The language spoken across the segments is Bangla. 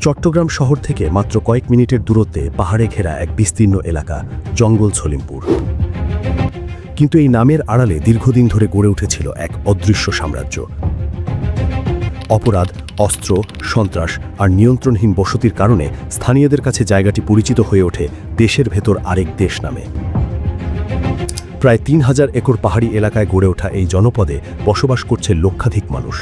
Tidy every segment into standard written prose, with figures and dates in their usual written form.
চট্টগ্রাম শহর থেকে মাত্র কয়েক মিনিটের দূরত্বে পাহাড়ে ঘেরা এক বিস্তীর্ণ এলাকা জঙ্গল সলিমপুর। কিন্তু এই নামের আড়ালে দীর্ঘদিন ধরে গড়ে উঠেছিল এক অদৃশ্য সাম্রাজ্য। অপরাধ, অস্ত্র, সন্ত্রাস আর নিয়ন্ত্রণহীন বসতির কারণে স্থানীয়দের কাছে জায়গাটি পরিচিত হয়ে ওঠে দেশের ভেতর আরেক দেশ নামে। প্রায় ৩,০০০ একর পাহাড়ি এলাকায় গড়ে ওঠা এই জনপদে বসবাস করছে লক্ষাধিক মানুষ।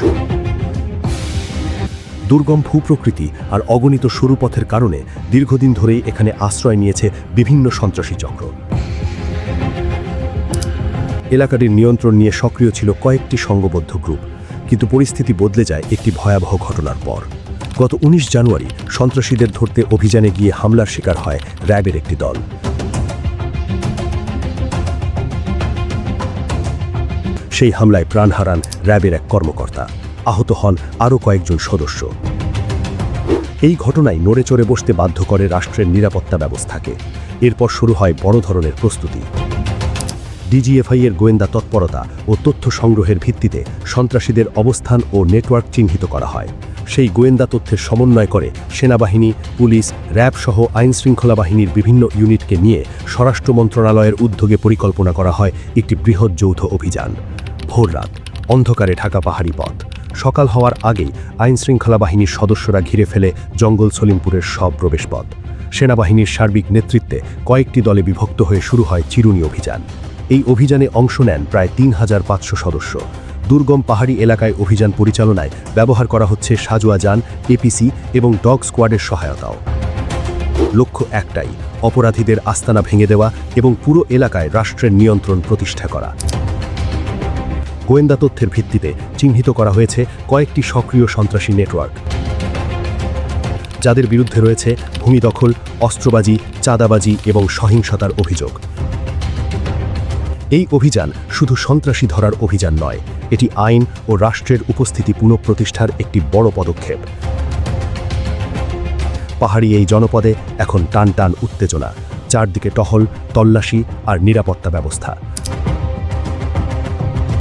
দুর্গম ভূপ্রকৃতি আর অগণিত সরু পথের কারণে দীর্ঘদিন ধরেই এখানে আশ্রয় নিয়েছে বিভিন্ন সন্ত্রাসী চক্র। এলাকাটির নিয়ন্ত্রণ নিয়ে সক্রিয় ছিল কয়েকটি সংঘবদ্ধ গ্রুপ, কিন্তু পরিস্থিতি বদলে যায় একটি ভয়াবহ ঘটনার পর। গত ১৯ জানুয়ারি সন্ত্রাসীদের ধরতে অভিযানে গিয়ে হামলার শিকার হয় র্যাবের একটি দল। সেই হামলায় প্রাণ হারান র্যাবের এক কর্মকর্তা, আহত হন আরও কয়েকজন সদস্য। এই ঘটনায় নড়েচড়ে বসতে বাধ্য করে রাষ্ট্রের নিরাপত্তা ব্যবস্থাকে। এরপর শুরু হয় বড় ধরনের প্রস্তুতি। ডিজিএফআই-এর গোয়েন্দা তৎপরতা ও তথ্য সংগ্রহের ভিত্তিতে সন্ত্রাসীদের অবস্থান ও নেটওয়ার্ক চিহ্নিত করা হয়। সেই গোয়েন্দা তথ্যের সমন্বয় করে সেনাবাহিনী, পুলিশ, র্যাব সহ আইনশৃঙ্খলা বাহিনীর বিভিন্ন ইউনিটকে নিয়ে স্বরাষ্ট্র মন্ত্রণালয়ের উদ্যোগে পরিকল্পনা করা হয় একটি বৃহৎ যৌথ অভিযান। ভোররাত, অন্ধকারে ঢাকা পাহাড়ি পথ। সকাল হওয়ার আগেই আইনশৃঙ্খলা বাহিনীর সদস্যরা ঘিরে ফেলে জঙ্গল সলিমপুরের সব প্রবেশপথ। সেনাবাহিনীর সার্বিক নেতৃত্বে কয়েকটি দলে বিভক্ত হয়ে শুরু হয় চিরুনি অভিযান। এই অভিযানে অংশ নেন প্রায় ৩,৫০০ সদস্য। দুর্গম পাহাড়ি এলাকায় অভিযান পরিচালনায় ব্যবহার করা হচ্ছে সাজোয়া যান, এপিসি এবং ডগ স্কোয়াডের সহায়তাও। লক্ষ্য একটাই, অপরাধীদের আস্তানা ভেঙে দেওয়া এবং পুরো এলাকায় রাষ্ট্রের নিয়ন্ত্রণ প্রতিষ্ঠা করা। গোয়েন্দা তথ্যের ভিত্তিতে চিহ্নিত করা হয়েছে কয়েকটি সক্রিয় সন্ত্রাসী নেটওয়ার্ক, যাদের বিরুদ্ধে রয়েছে ভূমি দখল, অস্ত্রবাজি, চাঁদাবাজি এবং সহিংসতার অভিযোগ। এই অভিযান শুধু সন্ত্রাসী ধরার অভিযান নয়, এটি আইন ও রাষ্ট্রের উপস্থিতি পুনঃপ্রতিষ্ঠার একটি বড় পদক্ষেপ। পাহাড়ি এই জনপদে এখন টান টান উত্তেজনা, চারদিকে টহল, তল্লাশি আর নিরাপত্তা ব্যবস্থা।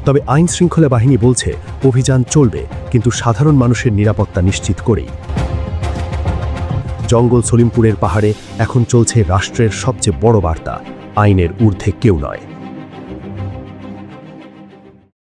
তবে আইন শৃঙ্খলা বাহিনী বলছে অভিযান চলবে, কিন্তু সাধারণ মানুষের নিরাপত্তা নিশ্চিত করেই। জঙ্গল সলিমপুরের পাহাড়ে এখন চলছে রাষ্ট্রের সবচেয়ে বড় বার্তা, আইনের ঊর্ধ্বে কেউ নয়।